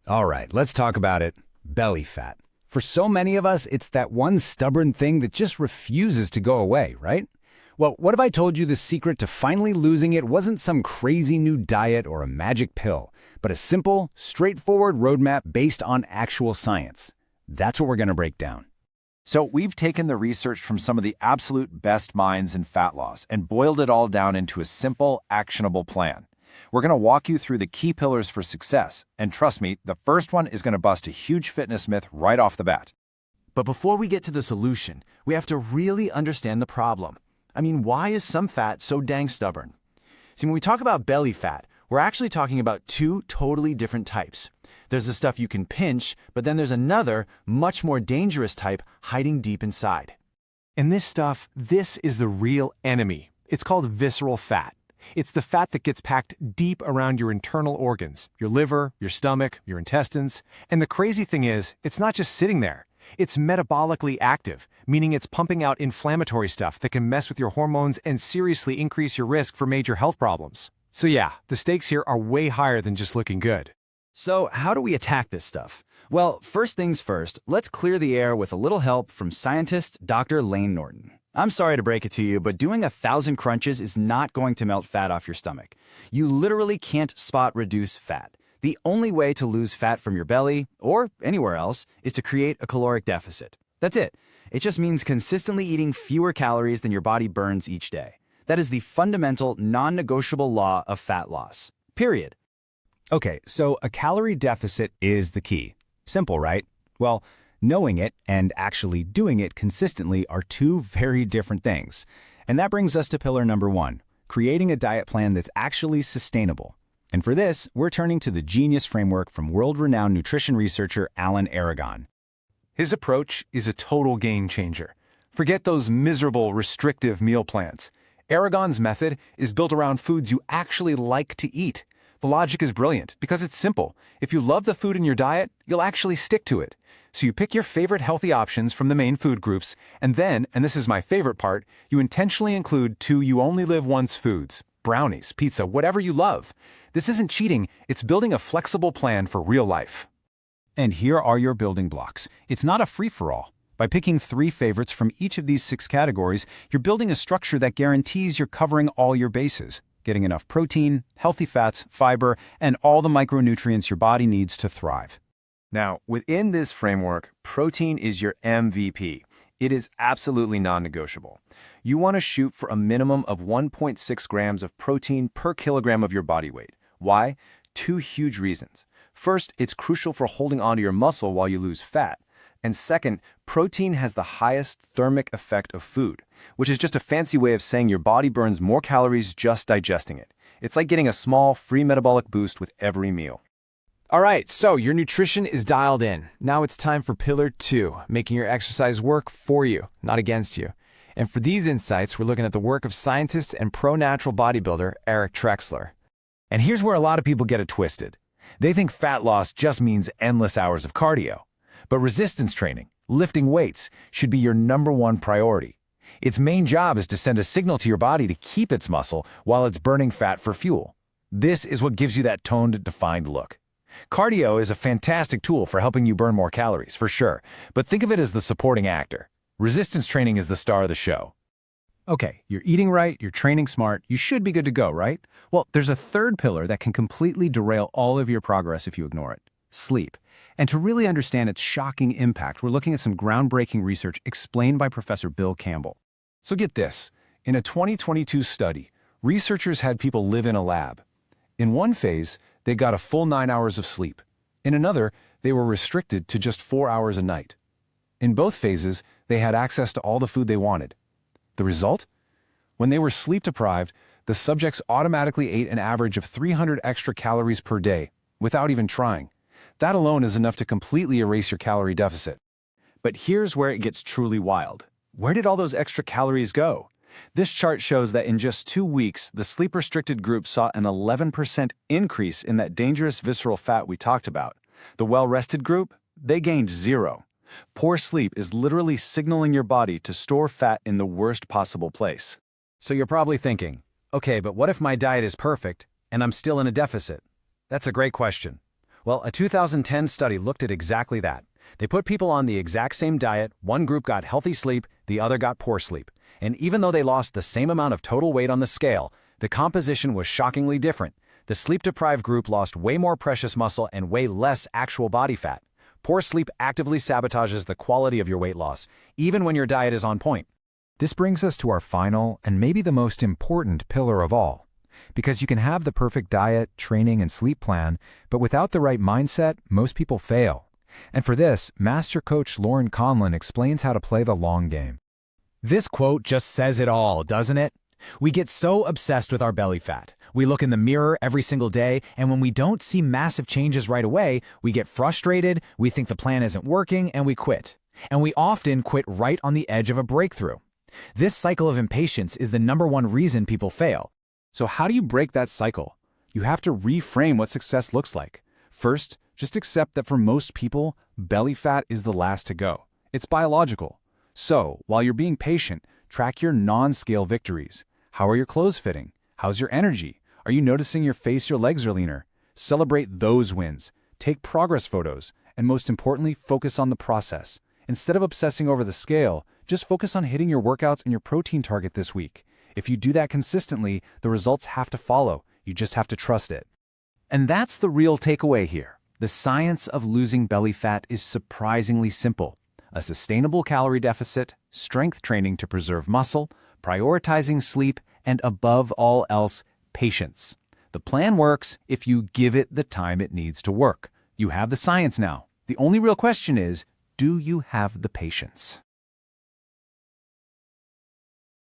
All right, let's talk about it. Belly fat. For so many of us, it's that one stubborn thing that just refuses to go away, right? Well, what if I told you the secret to finally losing it wasn't some crazy new diet or a magic pill, but a simple, straightforward roadmap based on actual science? That's what we're going to break down. So we've taken the research from some of the absolute best minds in fat loss and boiled it all down into a simple, actionable plan. We're going to walk you through the key pillars for success, and trust me, the first one is going to bust a huge fitness myth right off the bat. But before we get to the solution, we have to really understand the problem. I mean, why is some fat so dang stubborn? See, when we talk about belly fat, we're actually talking about two totally different types. There's the stuff you can pinch, but then there's another, much more dangerous type hiding deep inside. And this is the real enemy. It's called visceral fat. It's the fat that gets packed deep around your internal organs, your liver, your stomach, your intestines. And the crazy thing is, it's not just sitting there. It's metabolically active, meaning it's pumping out inflammatory stuff that can mess with your hormones and seriously increase your risk for major health problems. So yeah, the stakes here are way higher than just looking good. So how do we attack this stuff? Well, first things first, let's clear the air with a little help from scientist Dr. Lane Norton. I'm sorry to break it to you, but doing 1,000 crunches is not going to melt fat off your stomach. You literally can't spot reduce fat. The only way to lose fat from your belly, or anywhere else, is to create a caloric deficit. That's it. It just means consistently eating fewer calories than your body burns each day. That is the fundamental, non-negotiable law of fat loss. Period. Okay, so a calorie deficit is the key. Simple, right? Well, knowing it and actually doing it consistently are two very different things. And that brings us to pillar number one, creating a diet plan that's actually sustainable. And for this, we're turning to the Genius framework from world-renowned nutrition researcher Alan Aragon. His approach is a total game changer. Forget those miserable, restrictive meal plans. Aragon's method is built around foods you actually like to eat. The logic is brilliant because it's simple. If you love the food in your diet, you'll actually stick to it. So you pick your favorite healthy options from the main food groups, and then, and this is my favorite part, you intentionally include two you only live once foods, brownies, pizza, whatever you love. This isn't cheating, it's building a flexible plan for real life. And here are your building blocks. It's not a free-for-all. By picking 3 favorites from each of these 6 categories, you're building a structure that guarantees you're covering all your bases, getting enough protein, healthy fats, fiber, and all the micronutrients your body needs to thrive. Now, within this framework, protein is your MVP. It is absolutely non-negotiable. You want to shoot for a minimum of 1.6 grams of protein per kilogram of your body weight. Why? 2 huge reasons. First, it's crucial for holding onto your muscle while you lose fat. And second, protein has the highest thermic effect of food, which is just a fancy way of saying your body burns more calories just digesting it. It's like getting a small, free metabolic boost with every meal. All right, so your nutrition is dialed in. Now it's time for pillar 2, making your exercise work for you, not against you. And for these insights, we're looking at the work of scientist and pro-natural bodybuilder Eric Trexler. And here's where a lot of people get it twisted. They think fat loss just means endless hours of cardio. But resistance training, lifting weights, should be your #1 priority. Its main job is to send a signal to your body to keep its muscle while it's burning fat for fuel. This is what gives you that toned, defined look. Cardio is a fantastic tool for helping you burn more calories, for sure, but think of it as the supporting actor. Resistance training is the star of the show. Okay, you're eating right, you're training smart, you should be good to go, right? Well, there's a third pillar that can completely derail all of your progress if you ignore it: sleep. And to really understand its shocking impact, we're looking at some groundbreaking research explained by Professor Bill Campbell. So get this. In a 2022 study, researchers had people live in a lab. In one phase, they got a full 9 hours of sleep. In another, they were restricted to just 4 hours a night. In both phases, they had access to all the food they wanted. The result? When they were sleep-deprived, the subjects automatically ate an average of 300 extra calories per day, without even trying. That alone is enough to completely erase your calorie deficit. But here's where it gets truly wild. Where did all those extra calories go? This chart shows that in just 2 weeks, the sleep-restricted group saw an 11% increase in that dangerous visceral fat we talked about. The well-rested group, they gained 0. Poor sleep is literally signaling your body to store fat in the worst possible place. So you're probably thinking, okay, but what if my diet is perfect and I'm still in a deficit? That's a great question. Well, a 2010 study looked at exactly that. They put people on the exact same diet, one group got healthy sleep, the other got poor sleep. And even though they lost the same amount of total weight on the scale, the composition was shockingly different. The sleep-deprived group lost way more precious muscle and way less actual body fat. Poor sleep actively sabotages the quality of your weight loss, even when your diet is on point. This brings us to our final and maybe the most important pillar of all. Because you can have the perfect diet, training, and sleep plan, but without the right mindset, most people fail. And for this, Master Coach Lauren Conlon explains how to play the long game. This quote just says it all, doesn't it? We get so obsessed with our belly fat. We look in the mirror every single day, and when we don't see massive changes right away, we get frustrated, we think the plan isn't working, and we quit. And we often quit right on the edge of a breakthrough. This cycle of impatience is the #1 reason people fail. So how do you break that cycle? You have to reframe what success looks like. First, just accept that for most people, belly fat is the last to go. It's biological. So, while you're being patient, track your non-scale victories. How are your clothes fitting? How's your energy? Are you noticing your face, your legs are leaner? Celebrate those wins. Take progress photos. And most importantly, focus on the process. Instead of obsessing over the scale, just focus on hitting your workouts and your protein target this week. If you do that consistently, the results have to follow. You just have to trust it. And that's the real takeaway here. The science of losing belly fat is surprisingly simple. A sustainable calorie deficit, strength training to preserve muscle, prioritizing sleep, and above all else, patience. The plan works if you give it the time it needs to work. You have the science now. The only real question is, do you have the patience?